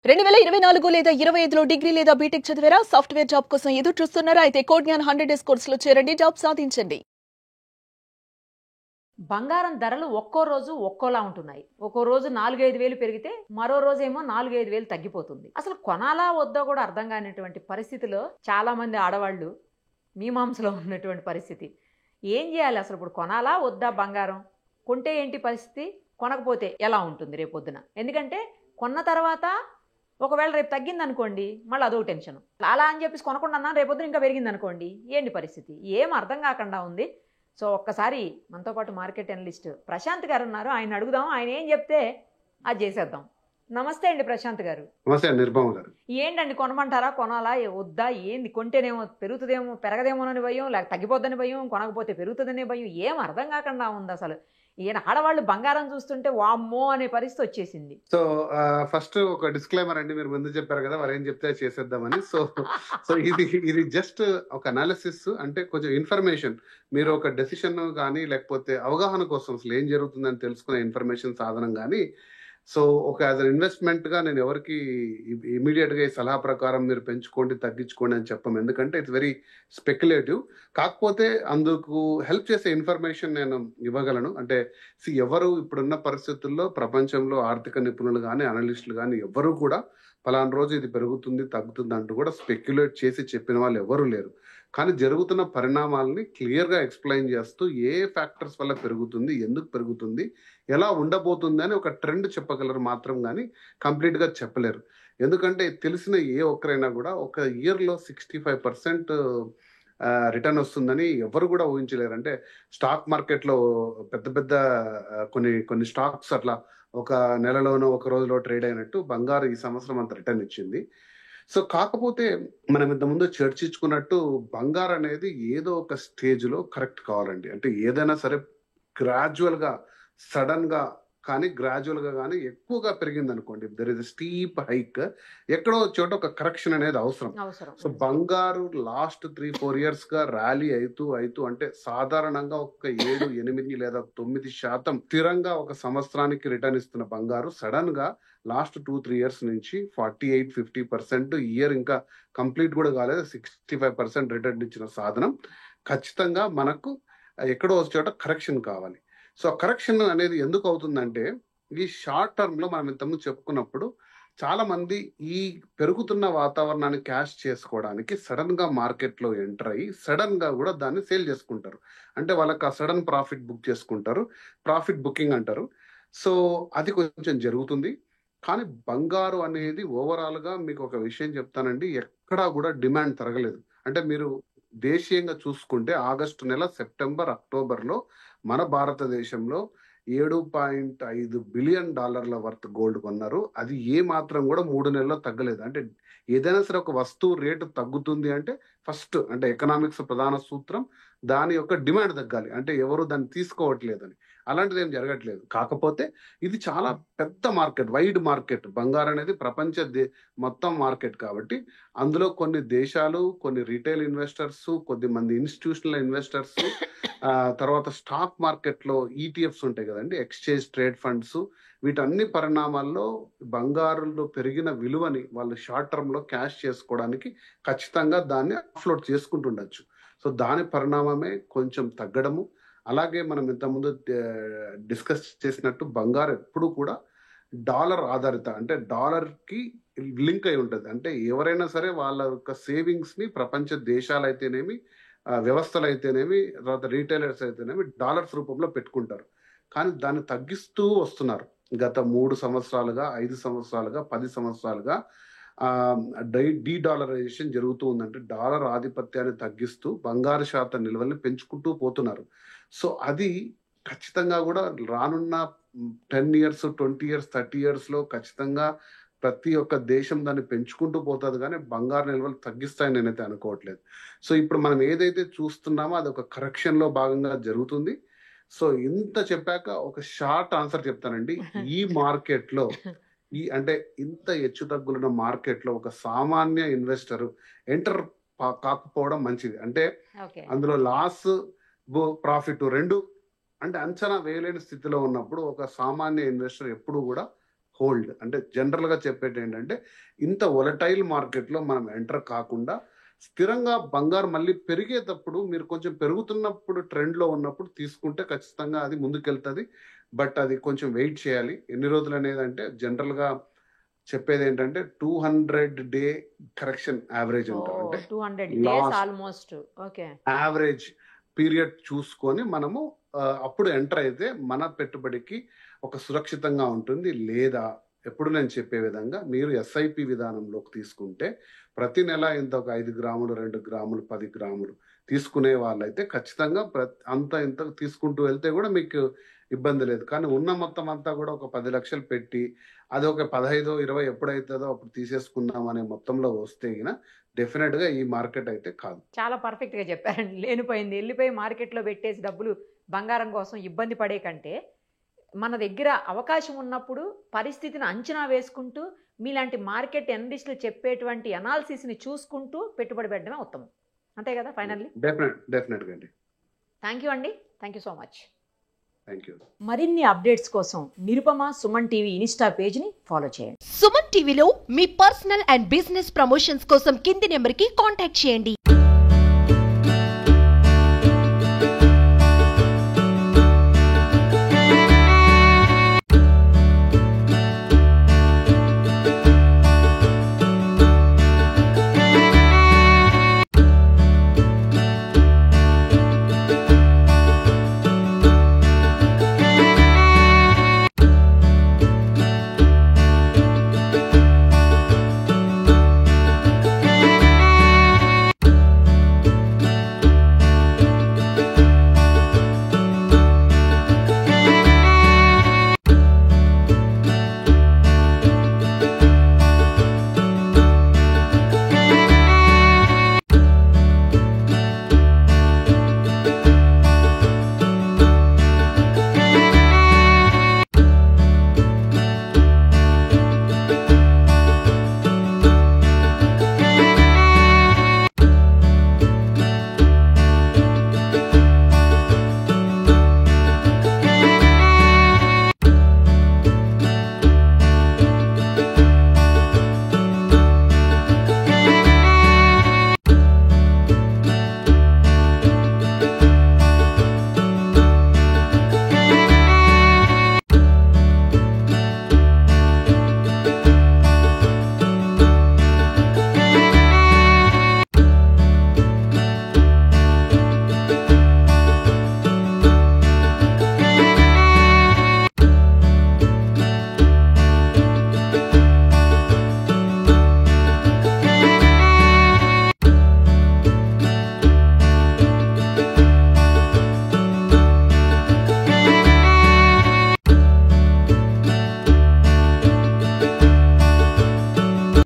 2024 లేదా 25లో డిగ్రీ లేదా బీటెక్ చదివారా? సాఫ్ట్‌వేర్ జాబ్ కోసం ఎదురు చూస్తున్నారా? అయితే కోడ్ జ్ఞాన్ 100 డేస్ కోర్సులో చేరండి, జాబ్ సాధించండి. బంగారం ధరలు ఒక్కో రోజు ఒక్కోలా ఉంటున్నాయి. ఒక్కో రోజు 4-5 వేలు పెరిగితే మరో రోజేమో 4-5 వేలు తగ్గిపోతుంది. అసలు కొనాలా వద్దా కూడా అర్థం కానిటువంటి పరిస్థితిలో చాలా మంది ఆడవాళ్ళు మీమాంసలో ఉన్నటువంటి పరిస్థితి. ఏం చేయాలి అసలు? ఇప్పుడు కొనాలా వద్దా బంగారం? కొంటే ఏంటి పరిస్థితి? కొనకపోతే ఎలా ఉంటుంది రేపొద్దున? ఎందుకంటే కొన్న తర్వాత ఒకవేళ రేపు తగ్గిందనుకోండి, మళ్ళీ అదొక టెన్షన్. అలా అని చెప్పేసి కొనకుండా అన్నాను, రేపొద్దున ఇంకా పెరిగిందనుకోండి, ఏంటి పరిస్థితి? ఏం అర్థం కాకుండా ఉంది. సో ఒక్కసారి మనతో పాటు మార్కెట్ అనలిస్ట్ ప్రశాంత్ గారు ఉన్నారు, ఆయన అడుగుదాం. ఆయన ఏం చెప్తే అది చేసేద్దాం. నమస్తే అండి ప్రశాంత్ గారు. నమస్తే నిర్భమ గారు. ఏంటండి, కొనమంటారా? కొనాలా వద్దా? ఏంది? కొంటేనేమో పెరుగుతుందేమో పెరగదేమోనని భయం, లేక తగ్గిపోద్దని భయం, కొనకపోతే పెరుగుతుందనే భయం. ఏం అర్థం కాకుండా ఉంది అసలు. ఈయన ఆడవాళ్ళు బంగారం చూస్తుంటే వామ్మో అనే పరిస్థితి వచ్చేసింది. సో ఫస్ట్ ఒక డిస్క్లైమర్ అండి, మీరు ముందు చెప్పారు కదా వారు ఏం చెప్తే చేసేద్దామని. సో ఇది జస్ట్ ఒక అనాలిసిస్, అంటే కొంచెం ఇన్ఫర్మేషన్, మీరు ఒక డెసిషన్ కానీ లేకపోతే అవగాహన కోసం అసలు ఏం జరుగుతుందని తెలుసుకునే ఇన్ఫర్మేషన్ సాధనం కానీ. సో ఒక యాజ్ అన్ ఇన్వెస్ట్మెంట్ గా నేను ఎవరికి ఇమీడియట్ గా ఈ సలహా ప్రకారం మీరు పెంచుకోండి తగ్గించుకోండి అని చెప్పం, ఎందుకంటే ఇట్స్ వెరీ స్పెక్యులేటివ్. కాకపోతే అందుకు హెల్ప్ చేసే ఇన్ఫర్మేషన్ నేను ఇవ్వగలను. అంటే ఎవరు ఇప్పుడున్న పరిస్థితుల్లో ప్రపంచంలో ఆర్థిక నిపుణులు కానీ అనలిస్టులు కానీ ఎవరు కూడా ఫలానా రోజు ఇది పెరుగుతుంది తగ్గుతుంది అంటూ కూడా స్పెక్యులేట్ చేసి చెప్పిన వాళ్ళు ఎవరు లేరు. కానీ జరుగుతున్న పరిణామాలని క్లియర్గా ఎక్స్ప్లెయిన్ చేస్తూ ఏ ఫ్యాక్టర్స్ వల్ల పెరుగుతుంది, ఎందుకు పెరుగుతుంది, ఎలా ఉండబోతుంది అని ఒక ట్రెండ్ చెప్పగలరు మాత్రం, కానీ కంప్లీట్గా చెప్పలేరు. ఎందుకంటే తెలిసిన ఏ ఒక్కరైనా కూడా ఒక ఇయర్లో 65% రిటర్న్ వస్తుందని ఎవరు కూడా ఊహించలేరు. అంటే స్టాక్ మార్కెట్లో పెద్ద పెద్ద కొన్ని స్టాక్స్ అట్లా ఒక నెలలోనో ఒక రోజులో ట్రేడ్ అయినట్టు బంగారు ఈ సంవత్సరం అంత రిటర్న్ ఇచ్చింది. సో కాకపోతే మనం ఇంతకుముందు చర్చించుకున్నట్టు బంగారు అనేది ఏదో ఒక స్టేజ్లో కరెక్ట్ కావాలండి. అంటే ఏదైనా సరే గ్రాడ్యువల్గా, సడన్గా కానీ గ్రాడ్యువల్గా కానీ ఎక్కువగా పెరిగింది అనుకోండి, దర్ ఇస్ స్టీప్ హైక్, ఎక్కడో చోట ఒక కరెక్షన్ అనేది అవసరం. సో బంగారు లాస్ట్ 3-4 years గా ర్యాలీ అవుతూ అంటే సాధారణంగా ఒక 7-8 లేదా 9% స్థిరంగా ఒక సంవత్సరానికి రిటర్న్ ఇస్తున్న బంగారు సడన్ గా లాస్ట్ 2-3 years నుంచి 48-50% ఇయర్ ఇంకా కంప్లీట్ కూడా కాలేదు 65% రిటర్న్ ఇచ్చిన సాధనం. ఖచ్చితంగా మనకు ఎక్కడో ఒక చోట కరెక్షన్ కావాలి. సో కరెక్షన్ అనేది ఎందుకు అవుతుందంటే, ఈ షార్ట్ టర్మ్ లో మనం ఇంతకుముందు చెప్పుకున్నప్పుడు చాలా మంది ఈ పెరుగుతున్న వాతావరణాన్ని క్యాష్ చేసుకోవడానికి సడన్ గా మార్కెట్ లో ఎంటర్ అయ్యి సడన్ గా కూడా దాన్ని సేల్ చేసుకుంటారు. అంటే వాళ్ళకి ఆ సడన్ ప్రాఫిట్ బుక్ చేసుకుంటారు, ప్రాఫిట్ బుకింగ్ అంటారు. సో అది కొంచెం జరుగుతుంది. కానీ బంగారు అనేది ఓవరాల్ గా మీకు ఒక విషయం చెప్తానండి, ఎక్కడా కూడా డిమాండ్ తరగలేదు. అంటే మీరు దేశీయంగా చూసుకుంటే ఆగస్టు నెల, సెప్టెంబర్, అక్టోబర్లో మన భారతదేశంలో $7.5 బిలియన్ వర్త్ గోల్డ్ కొన్నారు. అది ఏ మాత్రం కూడా 3 నెలల్లో తగ్గలేదు. అంటే ఏదైనా సరే ఒక వస్తువు రేటు తగ్గుతుంది అంటే ఫస్ట్, అంటే ఎకనామిక్స్ ప్రధాన సూత్రం, దాని యొక్క డిమాండ్ తగ్గాలి. అంటే ఎవరు దాన్ని తీసుకోవట్లేదని. అలాంటిది ఏం జరగట్లేదు. కాకపోతే ఇది చాలా పెద్ద మార్కెట్, వైడ్ మార్కెట్. బంగారం అనేది ప్రపంచ మొత్తం మార్కెట్ కాబట్టి అందులో కొన్ని దేశాలు, కొన్ని రీటైల్ ఇన్వెస్టర్స్, కొద్దిమంది ఇన్స్టిట్యూషనల్ ఇన్వెస్టర్స్, తర్వాత స్టాక్ మార్కెట్లో ఈటీఎఫ్స్ ఉంటాయి కదండి, ఎక్స్చేంజ్ ట్రేడ్ ఫండ్స్, వీటన్ని పరిణామాల్లో బంగారులో పెరిగిన విలువని వాళ్ళు షార్ట్ టర్మ్ లో క్యాష్ చేసుకోవడానికి ఖచ్చితంగా దాన్ని అప్లోడ్ చేసుకుంటుండొచ్చు. సో దాని పరిణామమే కొంచెం తగ్గడము. అలాగే మనం ఇంతకుముందు డిస్కస్ చేసినట్టు బంగారు ఎప్పుడు కూడా డాలర్ ఆధారిత, అంటే డాలర్ కి లింక్ అయి ఉంటుంది. అంటే ఎవరైనా సరే వాళ్ళ యొక్క సేవింగ్స్ ని ప్రపంచ దేశాలు అయితేనేమి, వ్యవస్థలు అయితేనేమి, తర్వాత రీటైలర్స్ అయితేనేమి డాలర్స్ రూపంలో పెట్టుకుంటారు. కానీ దాన్ని తగ్గిస్తూ వస్తున్నారు గత 3 సంవత్సరాలుగా, 5 సంవత్సరాలుగా, 10 సంవత్సరాలుగా డీడాలరైజేషన్ జరుగుతూ ఉందంటే డాలర్ ఆధిపత్యాన్ని తగ్గిస్తూ బంగారు శాతం నిల్వల్ని పెంచుకుంటూ పోతున్నారు. సో అది ఖచ్చితంగా కూడా రానున్న 10 years, 20 years, 30 years లో ఖచ్చితంగా ప్రతి ఒక్క దేశం దాన్ని పెంచుకుంటూ పోతుంది, కానీ బంగారు నిల్వలు తగ్గిస్తాయని నేనైతే అనుకోవట్లేదు. సో ఇప్పుడు మనం ఏదైతే చూస్తున్నామో అది ఒక కరెక్షన్ లో భాగంగా జరుగుతుంది. సో ఇంత చెప్పాక ఒక షార్ట్ ఆన్సర్ చెప్తానండి. ఈ మార్కెట్ లో అంటే ఇంత హెచ్చు తగ్గులున్న మార్కెట్ లో ఒక సామాన్య ఇన్వెస్టర్ ఎంటర్ కాకపోవడం మంచిది. అంటే అందులో లాస్, ప్రాఫిట్ రెండు అంటే అంచనా వేయలేని స్థితిలో ఉన్నప్పుడు ఒక సామాన్య ఇన్వెస్టర్ ఎప్పుడు కూడా హోల్డ్. అంటే జనరల్గా చెప్పేది ఏంటంటే ఇంత వొలటైల్ మార్కెట్లో మనం ఎంటర్ కాకుండా స్థిరంగా బంగారు మళ్ళీ పెరిగేటప్పుడు మీరు కొంచెం పెరుగుతున్నప్పుడు ట్రెండ్లో ఉన్నప్పుడు తీసుకుంటే ఖచ్చితంగా అది ముందుకెళ్తుంది. బట్ అది కొంచెం వెయిట్ చేయాలి. ఎన్ని రోజులు అనేది అంటే జనరల్గా చెప్పేది ఏంటంటే 200 డే కరెక్షన్ యావరేజ్ అంటారు. అంటే 200 days almost. Okay, average period చూసుకొని మనము అప్పుడు ఎంటర్ అయితే మన పెట్టుబడికి ఒక సురక్షితంగా ఉంటుంది. లేదా ఎప్పుడు నేను చెప్పే విధంగా మీరు ఎస్ఐపి విధానంలోకి తీసుకుంటే ప్రతి నెల ఇంత ఒక 5 గ్రాములు 2 గ్రాములు 10 గ్రాములు తీసుకునే వాళ్ళైతే ఖచ్చితంగా అంత ఇంత తీసుకుంటూ వెళ్తే కూడా మీకు ఇబ్బంది లేదు. కానీ ఉన్న మొత్తం అంతా కూడా ఒక 10 లక్షలు పెట్టి అది ఒక 15 20 ఎప్పుడైతుందో అప్పుడు తీసేసుకుందాం అనే మొత్తంలో వస్తే డెఫినెట్ గా ఈ మార్కెట్ అయితే కాదు. చాలా పర్ఫెక్ట్ గా చెప్పారండి. లేనిపోయింది వెళ్ళిపోయి మార్కెట్లో పెట్టేసి డబ్బులు బంగారం కోసం ఇబ్బంది పడే కంటే మన దగ్గర అవకాశం ఉన్నప్పుడు పరిస్థితిని అంచనా వేసుకుంటూ మీలాంటి మార్కెట్ అనలిస్టులు చెప్పేటువంటి అనాలిసిస్ని చూసుకుంటూ పెట్టుబడి పెట్టడమే ఉత్తమం. అంతే కదా ఫైనల్లీ? డెఫినెట్గా అండి. థ్యాంక్ యూ అండి. Thank you so much. Thank you. మరిన్ని అప్డేట్స్ కోసం నిరుపమ సుమన్ టీవీ ఇన్స్టా పేజ్ని ఫాలో చేయండి. సుమన్ టీవీలో మీ పర్సనల్ అండ్ బిజినెస్ ప్రమోషన్స్ కోసం కింది నెంబర్కి కాంటాక్ట్ చేయండి.